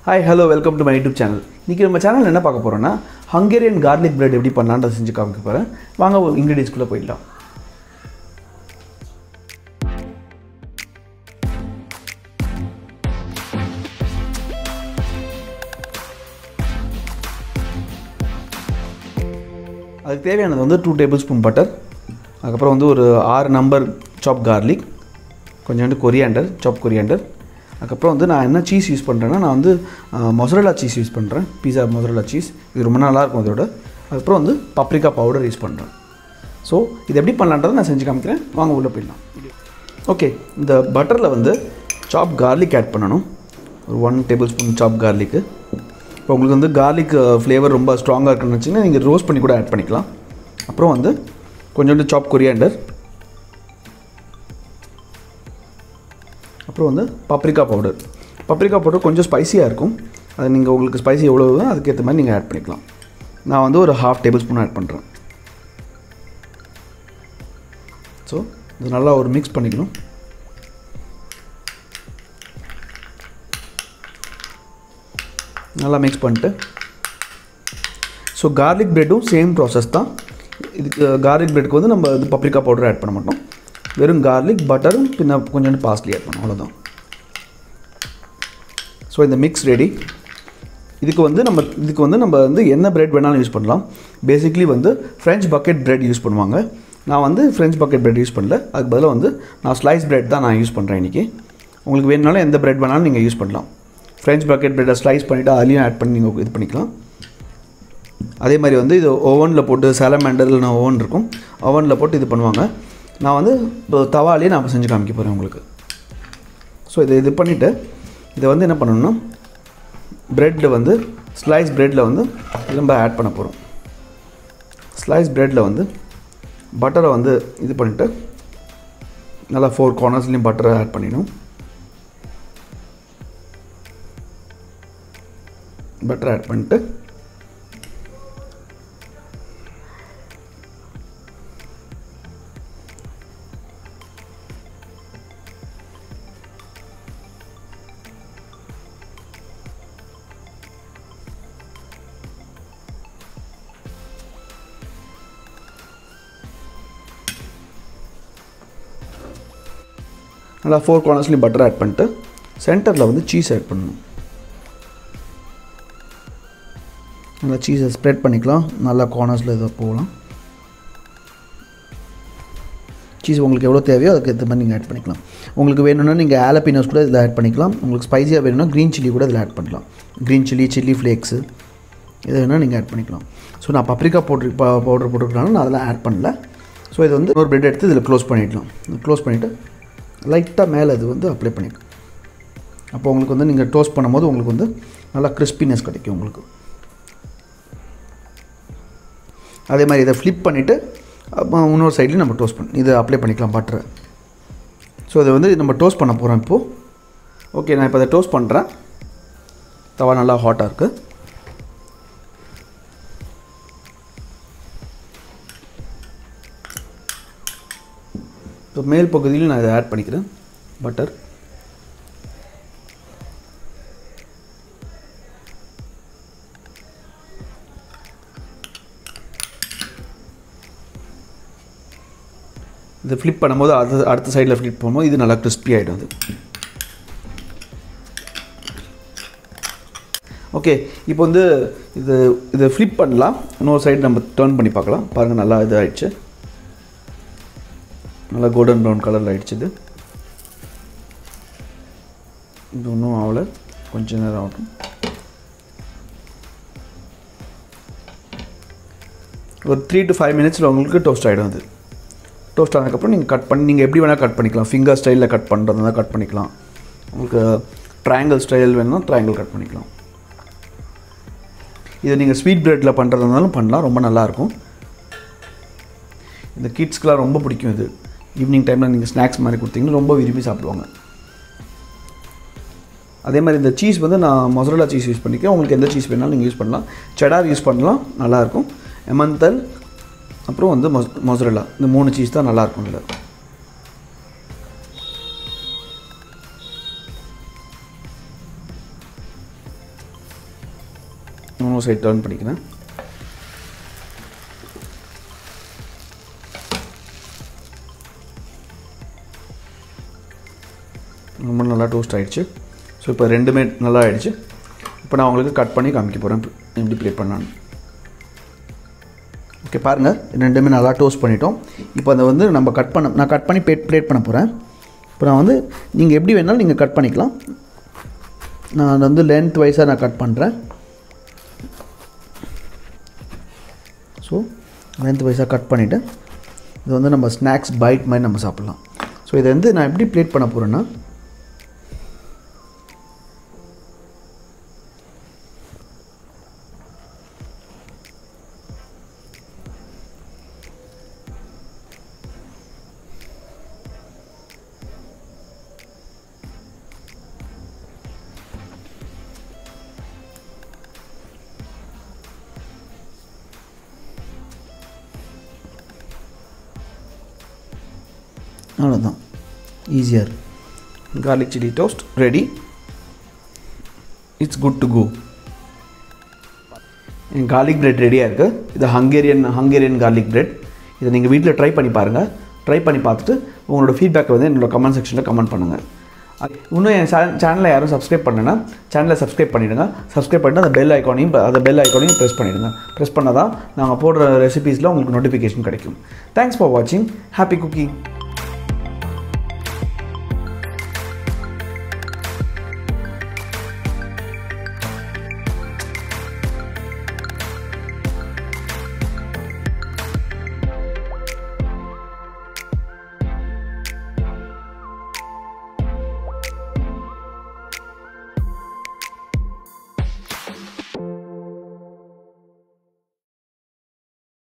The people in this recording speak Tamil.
Hi, hello, welcome to my YouTube channel. இன்னைக்கு நம்ம சேனல்ல என்ன பார்க்க போறோம்னா Hungarian garlic bread எப்படி பண்ணலாம்னு செஞ்சு காமிக்க போறேன். வாங்க ingredients குள்ள போய்டலாம். அதுக்கு தேவையானது வந்து 2 tablespoon butter, அதுக்கு அப்புறம் வந்து ஒரு 6 number chopped garlic, கொஞ்சம் coriander, chopped coriander. அதுக்கப்புறம் வந்து நான் என்ன சீஸ் யூஸ் பண்ணுறேன்னா நான் வந்து மொசரல்லா சீஸ் யூஸ் பண்ணுறேன். பீஸா மொசரல்லா சீஸ் இது ரொம்ப நல்லாயிருக்கும் அதோட. அதுக்கப்புறம் வந்து பப்ரிகா பவுடர் யூஸ் பண்ணுறேன். ஸோ இது எப்படி பண்ணலான்றதை நான் செஞ்சு காமிக்கிறேன். வாங்க உள்ளே போயிடலாம். ஓகே, இந்த பட்டரில் வந்து சாப் கார்லிக் ஆட் பண்ணணும். ஒரு 1 tablespoon சாப் கார்லிக்கு. இப்போ உங்களுக்கு வந்து கார்லிக் ஃப்ளேவர் ரொம்ப ஸ்ட்ராங்காக இருக்குன்னு வச்சிங்கன்னா நீங்கள் ரோஸ்ட் பண்ணி கூட ஆட் பண்ணிக்கலாம். அப்புறம் வந்து கொஞ்சோண்டு சாப் கொரியாண்டர், அப்புறம் வந்து பப்ரிகா பவுடர் கொஞ்சம் ஸ்பைசியாக இருக்கும். அது நீங்கள் உங்களுக்கு ஸ்பைசி எவ்வளோ அதுக்கேற்ற மாதிரி நீங்கள் ஆட் பண்ணிக்கலாம். நான் வந்து ஒரு 1/2 tablespoon ஆட் பண்ணுறேன். ஸோ இது நல்லா ஒரு மிக்ஸ் பண்ணிக்கணும். நல்லா மிக்ஸ் பண்ணிட்டு ஸோ கார்லிக் ப்ரெட்டும் சேம் ப்ராசஸ் தான். இதுக்கு கார்லிக் ப்ரெட்டுக்கு வந்து நம்ம இது பப்ரிகா பவுடர் ஆட் பண்ண மாட்டோம். வெறும் கார்லிக் பட்டரும் பின்ன கொஞ்சம் பாஸ்லி ஆட் பண்ணோம், அவ்வளோதான். ஸோ இந்த மிக்ஸ் ரெடி. இதுக்கு வந்து நம்ம என்ன பிரெட் வேணாலும் யூஸ் பண்ணலாம். பேசிக்லி வந்து ஃப்ரெஞ்ச் பக்கெட் பிரெட் யூஸ் பண்ணுவாங்க. நான் வந்து ஃப்ரெஞ்ச் பக்கெட் பிரெட் யூஸ் பண்ணல. அதுக்கு பதிலாக வந்து நான் ஸ்லைஸ் பிரெட் தான் நான் யூஸ் பண்ணுறேன் இன்றைக்கி. உங்களுக்கு வேணுனாலும் எந்த பிரெட் வேணாலும் நீங்கள் யூஸ் பண்ணலாம். ஃப்ரெஞ்ச் பக்கெட் பிரெட்டை ஸ்லைஸ் பண்ணிவிட்டு அதுலேயும் ஆட் பண்ணி நீங்கள் இது பண்ணிக்கலாம். அதே மாதிரி வந்து இது ஓவனில் போட்டு சாலமாண்டர் இல்லைனா ஓவன் இருக்கும், ஓவனில் போட்டு இது பண்ணுவாங்க. நான் வந்து இப்போ தவாலேயே நான் செஞ்சு காமிக்க போகிறேன் உங்களுக்கு. ஸோ இது பண்ணிவிட்டு இதை வந்து என்ன பண்ணணும்னா ப்ரெட்டில் வந்து ஸ்லைஸ் ப்ரெட்டில் வந்து நம்ம ஆட் பண்ண போகிறோம். ஸ்லைஸ் ப்ரெட்டில் வந்து பட்டரை வந்து இது பண்ணிவிட்டு நல்லா 4 cornersலையும் பட்டரை ஆட் பண்ணிடணும். பட்டரை ஆட் பண்ணிட்டு நல்லா 4 cornersலையும் பட்டர் ஆட் பண்ணிட்டு சென்டரில் வந்து சீஸ் ஆட் பண்ணணும். நல்லா சீஸை ஸ்ப்ரெட் பண்ணிக்கலாம். நல்லா கார்னர்ஸில் இதை போகலாம். சீஸ் உங்களுக்கு எவ்வளோ தேவையோ அதுக்கு ஏற்ற மாதிரி நீங்கள் ஆட் பண்ணிக்கலாம். உங்களுக்கு வேணும்னா நீங்கள் ஆலப்பினோஸ் கூட இதில் ஆட் பண்ணிக்கலாம். உங்களுக்கு ஸ்பைஸியாக வேணும்னா க்ரீன் சில்லி கூட இதில் ஆட் பண்ணலாம். க்ரீன் சில்லி, சில்லி ஃப்ளேக்ஸு இதை வேணால் நீங்கள் ஆட் பண்ணிக்கலாம். ஸோ நான் பப்ரிகா பவுடர் போட்டுருக்கனால நான் அதெல்லாம் ஆட் பண்ணல. ஸோ இது வந்து ஒரு பிரெட் எடுத்து இதில் க்ளோஸ் பண்ணிடலாம். க்ளோஸ் பண்ணிவிட்டு லைட்டாக மேலே இது வந்து அப்ளை பண்ணிக்கலாம். அப்போ உங்களுக்கு வந்து நீங்கள் டோஸ்ட் பண்ணும்போது உங்களுக்கு வந்து நல்லா கிறிஸ்பினஸ் கிடைக்கும் உங்களுக்கு. அதே மாதிரி இதை ஃப்ளிப் பண்ணிவிட்டு இன்னொரு சைட்லேயும் நம்ம டோஸ்ட் இதை அப்ளை பண்ணிக்கலாம் பட்டரை. ஸோ இதை வந்து நம்ம டோஸ்ட் பண்ண போகிறோம் இப்போது. ஓகே, நான் இப்போ இதை டோஸ்ட் பண்ணுறேன். தவா நல்லா ஹாட்டாக இருக்குது. இப்போ மேல் பகுதியில் நான் இதை ஆட் பண்ணிக்கிறேன் பட்டர். இது ஃப்ளிப் பண்ணும்போது அடுத்த சைடில் ஃப்ளிப் பண்ணும்போது இது நல்லா கிறிஸ்பி ஆகிடும். அது ஓகே. இப்போ வந்து இதை ஃப்ளிப் பண்ணலாம். இன்னொரு சைடு நம்ம டர்ன் பண்ணி பார்க்கலாம். பாருங்கள், நல்லா இது ஆகிடுச்சு. நல்லா கோல்டன் ப்ரௌன் கலரில் ஆகிடுச்சு. இது ஒன்றும் ஆகலை, கொஞ்சம் நேரம் ஆகட்டும். ஒரு 3 to 5 minutes உங்களுக்கு டோஸ்ட் ஆகிடும். அது டோஸ்ட் ஆனதுக்கப்புறம் நீங்கள் கட் பண்ணி நீங்கள் எப்படி வேணால் கட் பண்ணிக்கலாம். ஃபிங்கர் ஸ்டைலில் கட் பண்ணுறதுனா கட் பண்ணிக்கலாம். உங்களுக்கு ட்ரையாங்கிள் ஸ்டைல் வேணும்னா ட்ரையாங்கிள் கட் பண்ணிக்கலாம். இதை நீங்கள் ஸ்வீட் ப்ரெட்டில் பண்ணுறதுனாலும் பண்ணலாம், ரொம்ப நல்லாயிருக்கும். இந்த கிட்ஸ்க்கெலாம் ரொம்ப பிடிக்கும். இது ஈவினிங் டைமில் நீங்கள் ஸ்நாக்ஸ் மாதிரி கொடுத்தீங்கன்னா ரொம்ப விரும்பி சாப்பிடுவாங்க. அதே மாதிரி இந்த சீஸ் வந்து நான் மொசரல்லா சீஸ் யூஸ் பண்ணிக்கிறேன். உங்களுக்கு எந்த சீஸ் வேணாலும் நீங்கள் யூஸ் பண்ணலாம். செடார் யூஸ் பண்ணலாம், நல்லாயிருக்கும். எமந்தல் அப்புறம் வந்து மொசரல்லா, இந்த 3 சீஸ் தான் நல்லாயிருக்கும் இதில். இன்னொரு சைடு டர்ன் பண்ணிக்கிறேன். ரொம்ப நல்லா டோஸ்ட் ஆகிடுச்சு. ஸோ இப்போ ரெண்டுமே நல்லா ஆகிடுச்சு. இப்போ நான் உங்களுக்கு கட் பண்ணி காமிக்க போகிறேன் எப்படி பிளேட் பண்ணலான்னு. ஓகே பாருங்கள், ரெண்டுமே நல்லா டோஸ்ட் பண்ணிட்டோம். இப்போ அதை வந்து நம்ம நான் கட் பண்ணி பிளேட் பண்ண போகிறேன். இப்போ நான் வந்து நீங்கள் எப்படி வேணாலும் நீங்கள் கட் பண்ணிக்கலாம். நான் அதை வந்து லென்த் வைஸாக நான் கட் பண்ணுறேன். ஸோ லென்த் வைஸாக கட் பண்ணிவிட்டு இது வந்து நம்ம ஸ்நாக்ஸ் பைட் மாதிரி நம்ம சாப்பிட்லாம். ஸோ இதை வந்து நான் எப்படி பிளேட் பண்ண போகிறேன்னா, அவ்வளோதான், ஈஸியாக garlic chili toast ready. It's good to go. garlic bread ரெடியாக இருக்குது. இது ஹங்கேரியன் garlic bread. இதை நீங்கள் வீட்டில் ட்ரை பண்ணி பாருங்கள். ட்ரை பண்ணி பார்த்துட்டு உங்களோட ஃபீட்பேக்கை வந்து என்னோடய கமெண்ட் செக்ஷனில் கமெண்ட் பண்ணுங்கள். இன்னும் என் சேனலை யாரும் சப்ஸ்கிரைப் பண்ணலைன்னா சேனலை சப்ஸ்கிரைப் பண்ணிவிடுங்க. சப்ஸ்கிரைப் பண்ணிட்டு அந்த பெல் ஐக்கானையும் ப்ரெஸ் பண்ணிவிடுங்க. ப்ரெஸ் பண்ணால் தான் நாங்கள் போடுற ரெசிபீஸில் உங்களுக்கு நோட்டிஃபிகேஷன் கிடைக்கும். தேங்க்ஸ் ஃபார் வாட்சிங். Happy cooking.